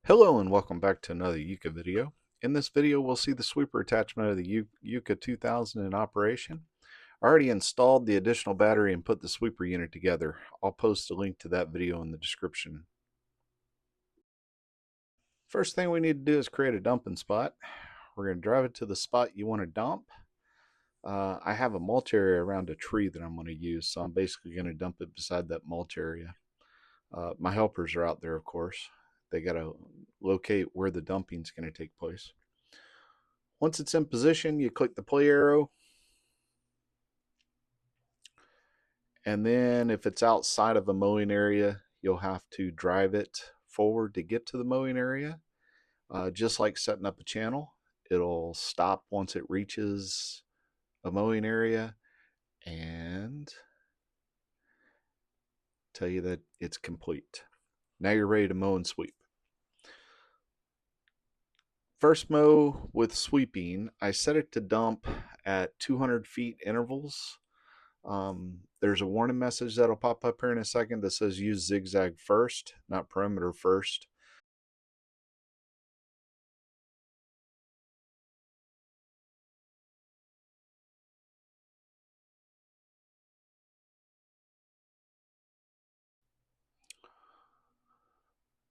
Hello and welcome back to another Yuka video. In this video we'll see the sweeper attachment of the Yuka 2000 in operation. I already installed the additional battery and put the sweeper unit together. I'll post a link to that video in the description. First thing we need to do is create a dumping spot. We're going to drive it to the spot you want to dump. I have a mulch area around a tree that I'm going to use, so I'm basically going to dump it beside that mulch area. My helpers are out there, of course. They got to locate where the dumping is going to take place. Once it's in position, you click the play arrow. And then if it's outside of a mowing area, you'll have to drive it forward to get to the mowing area. Just like setting up a channel, it'll stop once it reaches a mowing area and tell you that it's complete. Now you're ready to mow and sweep. First mow with sweeping, I set it to dump at 200 feet intervals. There's a warning message that'll pop up here in a second that says use zigzag first, not perimeter first.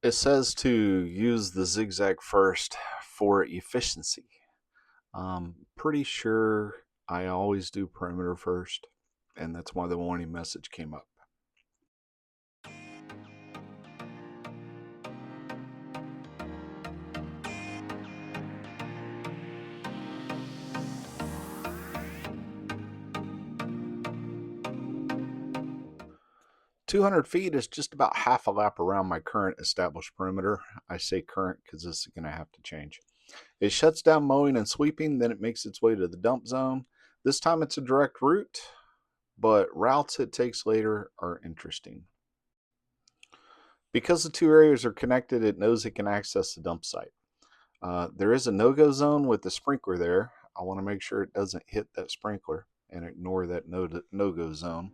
It says to use the zigzag first for efficiency. Pretty sure I always do perimeter first, and that's why the warning message came up. "200 feet is just about half a lap around my current established perimeter." I say current because this is going to have to change. It shuts down mowing and sweeping, then it makes its way to the dump zone. This time it's a direct route, but routes it takes later are interesting. Because the two areas are connected, it knows it can access the dump site. There is a no-go zone with the sprinkler there. I want to make sure it doesn't hit that sprinkler and ignore that no-go zone.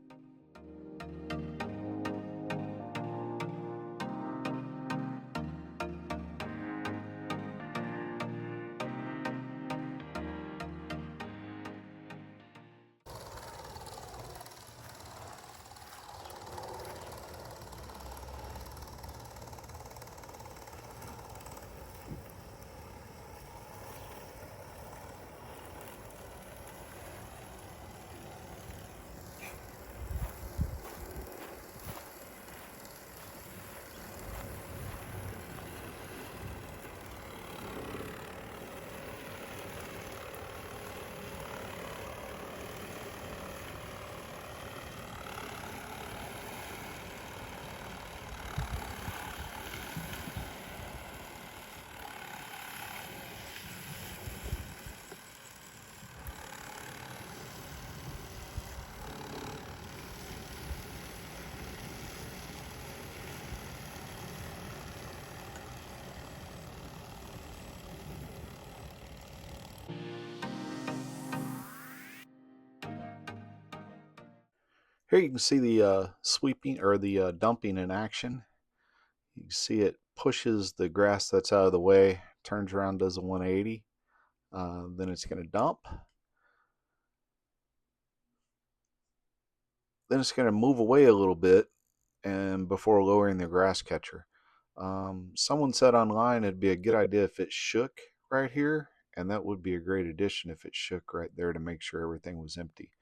Here you can see the sweeping or the dumping in action. You can see it pushes the grass that's out of the way, turns around, does a 180. Then it's going to dump. Then it's going to move away a little bit and before lowering the grass catcher. Someone said online it'd be a good idea if it shook right here, and that would be a great addition if it shook right there to make sure everything was empty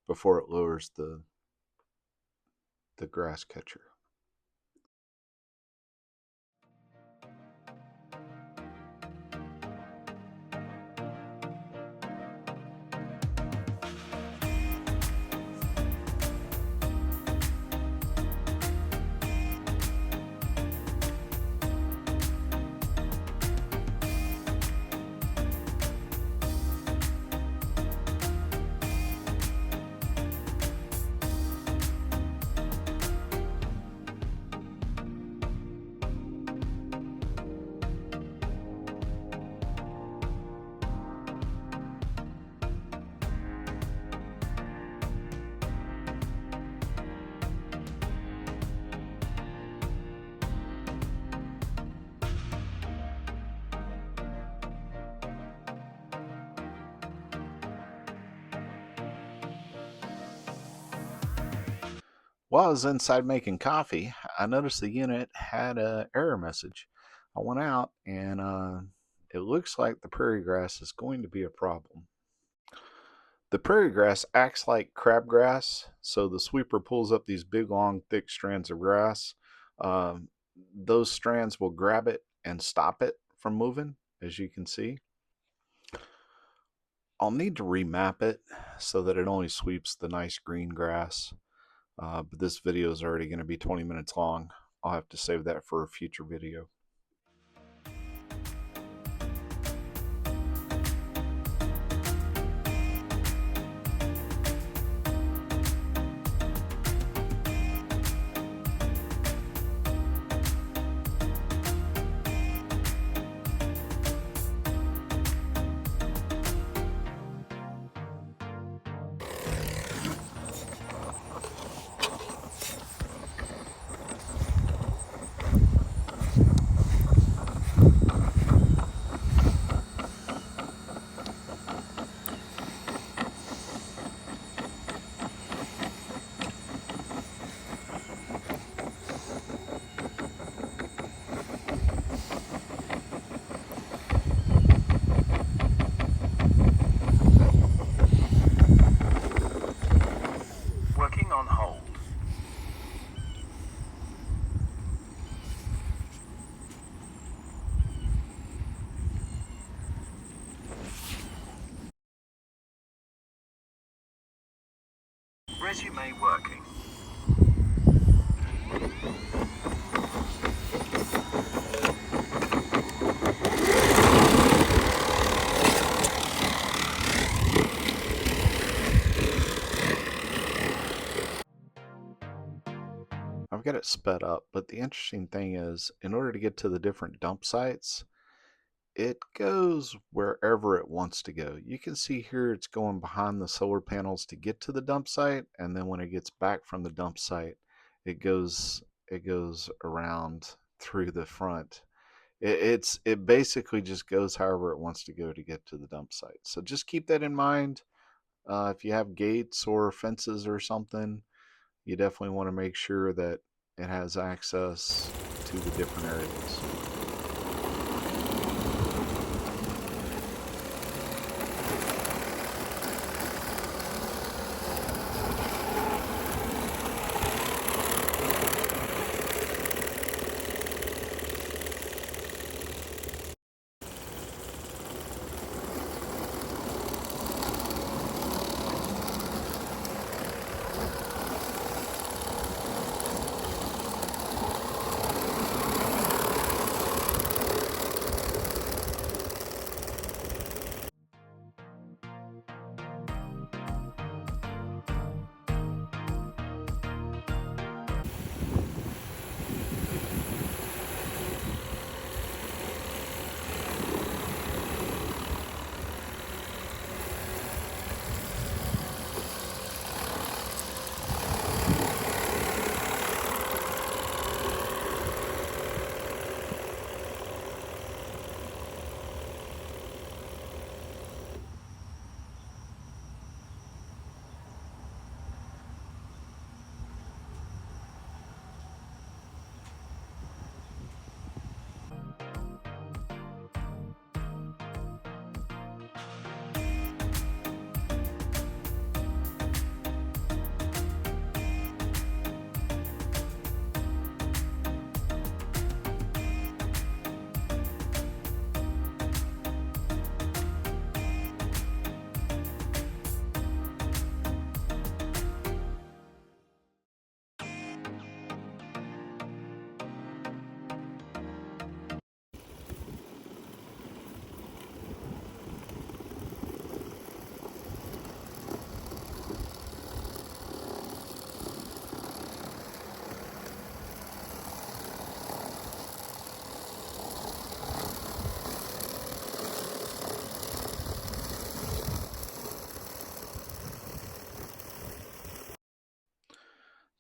before it lowers the grass catcher. While I was inside making coffee, I noticed the unit had an error message. I went out and it looks like the prairie grass is going to be a problem. The prairie grass acts like crabgrass, so the sweeper pulls up these big, long, thick strands of grass. Um, those strands will grab it and stop it from moving, as you can see. I'll need to remap it so that it only sweeps the nice green grass. But this video is already going to be 20 minutes long. I'll have to save that for a future video. Working on hold. Resume working. I've got it sped up, but the interesting thing is, in order to get to the different dump sites, it goes wherever it wants to go. You can see here it's going behind the solar panels to get to the dump site, and then when it gets back from the dump site, it goes around through the front. It basically just goes however it wants to go to get to the dump site. So just keep that in mind. If you have gates or fences or something, you definitely want to make sure that it has access to the different areas.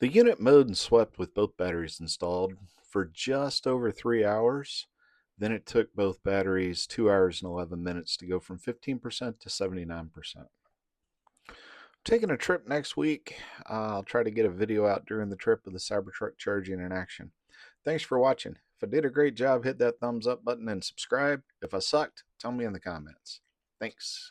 The unit mowed and swept with both batteries installed for just over 3 hours. Then it took both batteries 2 hours and 11 minutes to go from 15% to 79%. Taking a trip next week. I'll try to get a video out during the trip of the Cybertruck charging in action. Thanks for watching. If I did a great job, hit that thumbs up button and subscribe. If I sucked, tell me in the comments. Thanks.